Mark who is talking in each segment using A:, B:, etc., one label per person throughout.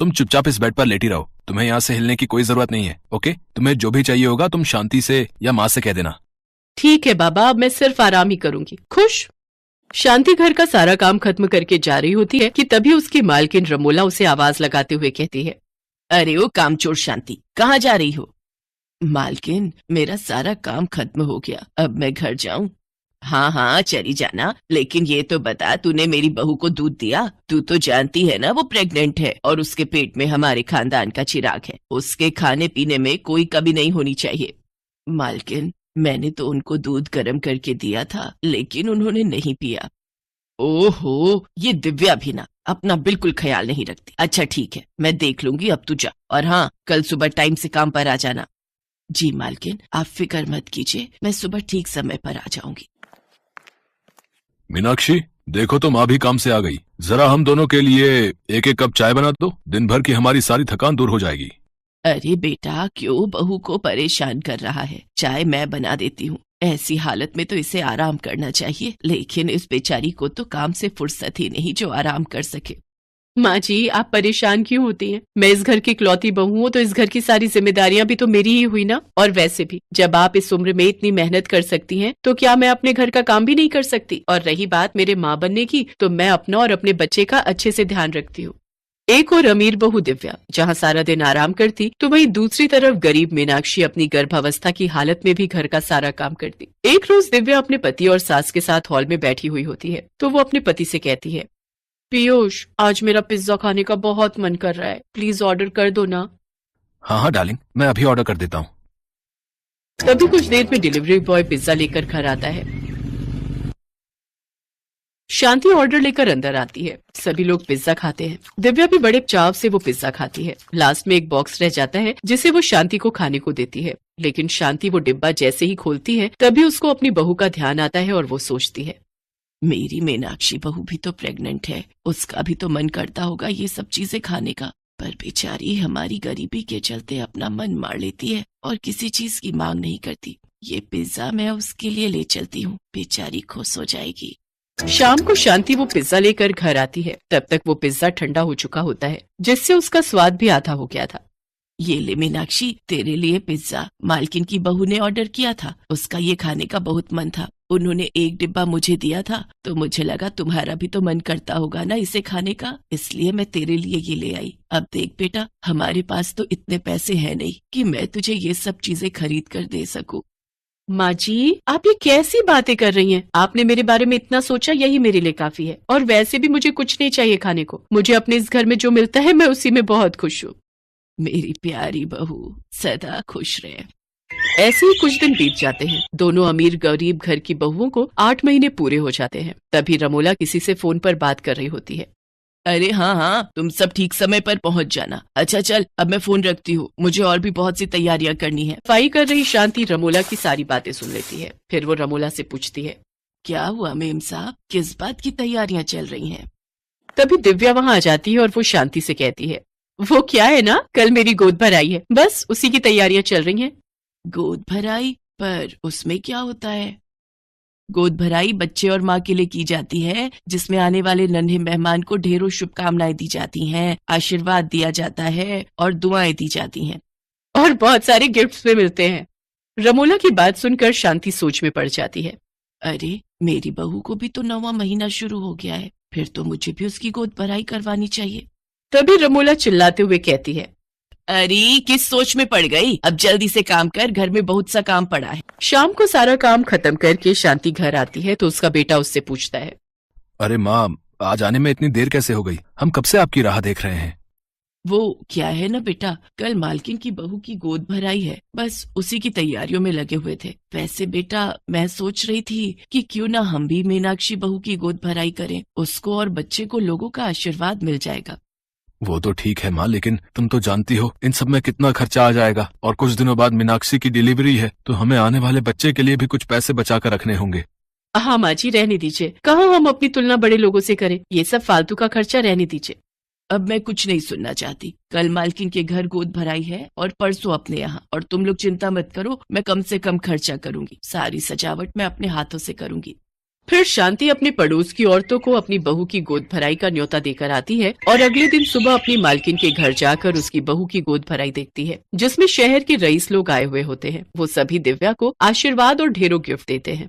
A: तुम चुपचाप इस बेड पर लेटी रहो, तुम्हें यहाँ से हिलने की कोई जरूरत नहीं है। ओके, तुम्हें जो भी चाहिए होगा तुम शांति से या माँ से कह देना।
B: ठीक है बाबा, अब मैं सिर्फ आराम ही करूंगी। खुश। शांति घर का सारा काम खत्म करके जा रही होती है कि तभी उसकी मालकिन रमोला उसे आवाज लगाते हुए कहती है, अरे ओ कामचोर शांति, कहाँ जा रही हो? मालकिन, मेरा सारा काम खत्म हो गया, अब मैं घर जाऊं? हाँ हाँ चली जाना, लेकिन ये तो बता, तूने मेरी बहू को दूध दिया? तू तो जानती है ना वो प्रेग्नेंट है और उसके पेट में हमारे खानदान का चिराग है, उसके खाने पीने में कोई कमी नहीं होनी चाहिए। मालकिन, मैंने तो उनको दूध गर्म करके दिया था, लेकिन उन्होंने नहीं पिया। ओहो, ये दिव्या भी ना अपना बिल्कुल ख्याल नहीं रखती। अच्छा ठीक है, मैं देख लूंगी, अब तू जा, और हाँ, कल सुबह टाइम से काम पर आ जाना। जी मालकिन, आप फिक्र मत कीजिए, मैं सुबह ठीक समय पर आ जाऊंगी।
A: मीनाक्षी, देखो तो माँ भी काम से आ गई, जरा हम दोनों के लिए एक एक कप चाय बना दो, दिन भर की हमारी सारी थकान दूर हो जाएगी।
B: अरे बेटा, क्यों बहू को परेशान कर रहा है? चाय मैं बना देती हूँ, ऐसी हालत में तो इसे आराम करना चाहिए, लेकिन इस बेचारी को तो काम से फुर्सत ही नहीं जो आराम कर सके। माँ जी, आप परेशान क्यों होती हैं? मैं इस घर की इकलौती बहू हूँ, तो इस घर की सारी जिम्मेदारियां भी तो मेरी ही हुई ना। और वैसे भी जब आप इस उम्र में इतनी मेहनत कर सकती हैं, तो क्या मैं अपने घर का काम भी नहीं कर सकती? और रही बात मेरे माँ बनने की, तो मैं अपना और अपने बच्चे का अच्छे से ध्यान रखती हूँ। एक और अमीर बहू दिव्या जहाँ सारा दिन आराम करती, तो वहीं दूसरी तरफ गरीब मीनाक्षी अपनी गर्भावस्था की हालत में भी घर का सारा काम करती। एक रोज दिव्या अपने पति और सास के साथ हॉल में बैठी हुई होती है, तो वो अपने पति से कहती है, पीयूष, आज मेरा पिज्जा खाने का बहुत मन कर रहा है, प्लीज ऑर्डर कर दो ना।
A: हाँ हाँ डार्लिंग, मैं अभी ऑर्डर कर देता हूँ।
B: तभी कुछ देर में डिलीवरी बॉय पिज्जा लेकर घर आता है। शांति ऑर्डर लेकर अंदर आती है, सभी लोग पिज्जा खाते हैं। दिव्या भी बड़े चाव से वो पिज्जा खाती है। लास्ट में एक बॉक्स रह जाता है जिसे वो शांति को खाने को देती है, लेकिन शांति वो डिब्बा जैसे ही खोलती है, तभी उसको अपनी बहू का ध्यान आता है और वो सोचती है, मेरी मीनाक्षी बहू भी तो प्रेग्नेंट है, उसका भी तो मन करता होगा ये सब चीजें खाने का, पर बेचारी हमारी गरीबी के चलते अपना मन मार लेती है और किसी चीज की मांग नहीं करती। ये पिज्जा मैं उसके लिए ले चलती हूँ, बेचारी खुश हो जाएगी। शाम को शांति वो पिज्जा लेकर घर आती है। तब तक वो पिज्जा ठंडा हो चुका होता है, जिससे उसका स्वाद भी आधा हो गया था। ये ले मीनाक्षी, तेरे लिए पिज्जा, मालकिन की बहू ने ऑर्डर किया था, उसका ये खाने का बहुत मन था, उन्होंने एक डिब्बा मुझे दिया था, तो मुझे लगा तुम्हारा भी तो मन करता होगा ना इसे खाने का, इसलिए मैं तेरे लिए ये ले आई। अब देख बेटा, हमारे पास तो इतने पैसे हैं नहीं कि मैं तुझे ये सब चीजें खरीद कर दे सकूं। माँ जी, आप ये कैसी बातें कर रही हैं? आपने मेरे बारे में इतना सोचा, यही मेरे लिए काफी है। और वैसे भी मुझे कुछ नहीं चाहिए खाने को, मुझे अपने इस घर में जो मिलता है मैं उसी में बहुत खुश हूँ। मेरी प्यारी बहू सदा खुश रहे। ऐसे ही कुछ दिन बीत जाते हैं। दोनों अमीर गरीब घर की बहुओं को 8 महीने पूरे हो जाते हैं। तभी रमोला किसी से फोन पर बात कर रही होती है। अरे हाँ हाँ, तुम सब ठीक समय पर पहुंच जाना। अच्छा चल, अब मैं फोन रखती हूँ, मुझे और भी बहुत सी तैयारियां करनी है। सफाई कर रही शांति रमोला की सारी बातें सुन लेती है। फिर वो रमोला से पूछती है, क्या हुआ मेम साहब, किस बात की तैयारियां चल रही हैं? तभी दिव्या वहाँ आ जाती है और वो शांति से कहती है, वो क्या है ना, कल मेरी गोद भराई है, बस उसी की तैयारियां चल रही हैं। गोद भराई? पर उसमें क्या होता है? गोद भराई बच्चे और माँ के लिए की जाती है, जिसमें आने वाले नन्हे मेहमान को ढेरों शुभकामनाएं दी जाती हैं, आशीर्वाद दिया जाता है और दुआएं दी जाती हैं, और बहुत सारे गिफ्ट्स भी मिलते हैं। रमोला की बात सुनकर शांति सोच में पड़ जाती है। अरे, मेरी बहू को भी तो 9वां महीना शुरू हो गया है, फिर तो मुझे भी उसकी गोद भराई करवानी चाहिए। तभी रमोला चिल्लाते हुए कहती है, अरे किस सोच में पड़ गई, अब जल्दी से काम कर, घर में बहुत सा काम पड़ा है। शाम को सारा काम खत्म करके शांति घर आती है तो उसका बेटा उससे पूछता है,
A: अरे माँ, आज आने में इतनी देर कैसे हो गई? हम कब से आपकी राह देख रहे हैं।
B: वो क्या है ना बेटा, कल मालकिन की बहू की गोद भराई है, बस उसी की तैयारियों में लगे हुए थे। वैसे बेटा, मैं सोच रही थी कि क्यों ना हम भी मीनाक्षी बहू की गोद भराई करें, उसको और बच्चे को लोगों का आशीर्वाद मिल जाएगा।
A: वो तो ठीक है माँ, लेकिन तुम तो जानती हो इन सब में कितना खर्चा आ जाएगा, और कुछ दिनों बाद मीनाक्षी की डिलीवरी है, तो हमें आने वाले बच्चे के लिए भी कुछ पैसे बचा कर रखने होंगे।
B: हाँ माँ जी, रहने दीजिए, कहाँ हम अपनी तुलना बड़े लोगों से करें, ये सब फालतू का खर्चा रहने दीजिए। अब मैं कुछ नहीं सुनना चाहती, कल मालकिन के घर गोद भराई है और परसों अपने यहाँ, और तुम लोग चिंता मत करो, मैं कम से कम खर्चा करूंगी, सारी सजावट मैं अपने हाथों से करूंगी। फिर शांति अपने पड़ोस की औरतों को अपनी बहू की गोद भराई का न्योता देकर आती है और अगले दिन सुबह अपनी मालकिन के घर जाकर उसकी बहू की गोद भराई देखती है, जिसमें शहर के रईस लोग आए हुए होते हैं। वो सभी दिव्या को आशीर्वाद और ढेरों गिफ्ट देते हैं।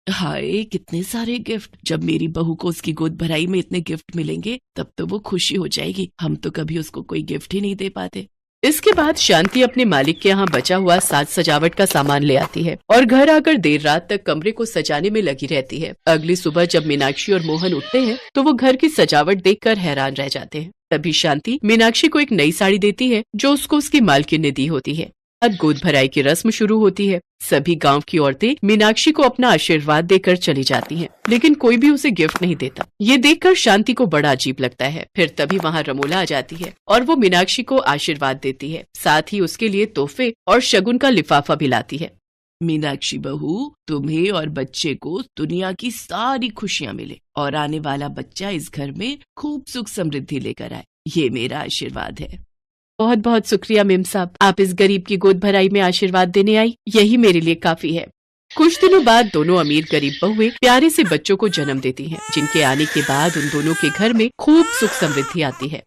C: हाय, कितने सारे गिफ्ट! जब मेरी बहू को उसकी गोद भराई में इतने गिफ्ट मिलेंगे तब तो वो खुशी हो जाएगी। हम तो कभी उसको कोई गिफ्ट ही नहीं दे पाते।
B: इसके बाद शांति अपने मालिक के यहाँ बचा हुआ साज सजावट का सामान ले आती है और घर आकर देर रात तक कमरे को सजाने में लगी रहती है। अगली सुबह जब मीनाक्षी और मोहन उठते हैं तो वो घर की सजावट देखकर हैरान रह जाते हैं। तभी शांति मीनाक्षी को एक नई साड़ी देती है जो उसको उसकी मालकिन ने दी होती है। अब गोद भराई की रस्म शुरू होती है। सभी गांव की औरतें मीनाक्षी को अपना आशीर्वाद देकर चली जाती हैं, लेकिन कोई भी उसे गिफ्ट नहीं देता। ये देखकर शांति को बड़ा अजीब लगता है। फिर तभी वहाँ रमोला आ जाती है और वो मीनाक्षी को आशीर्वाद देती है, साथ ही उसके लिए तोहफे और शगुन का लिफाफा भी लाती है।
C: मीनाक्षी बहू, तुम्हें और बच्चे को दुनिया की सारी खुशियाँ मिले और आने वाला बच्चा इस घर में खूब सुख समृद्धि लेकर आए, ये मेरा आशीर्वाद है।
B: बहुत बहुत शुक्रिया मेम साहब, आप इस गरीब की गोद भराई में आशीर्वाद देने आई, यही मेरे लिए काफी है। कुछ दिनों बाद दोनों अमीर गरीब बहुएं प्यारे से बच्चों को जन्म देती हैं, जिनके आने के बाद उन दोनों के घर में खूब सुख समृद्धि आती है।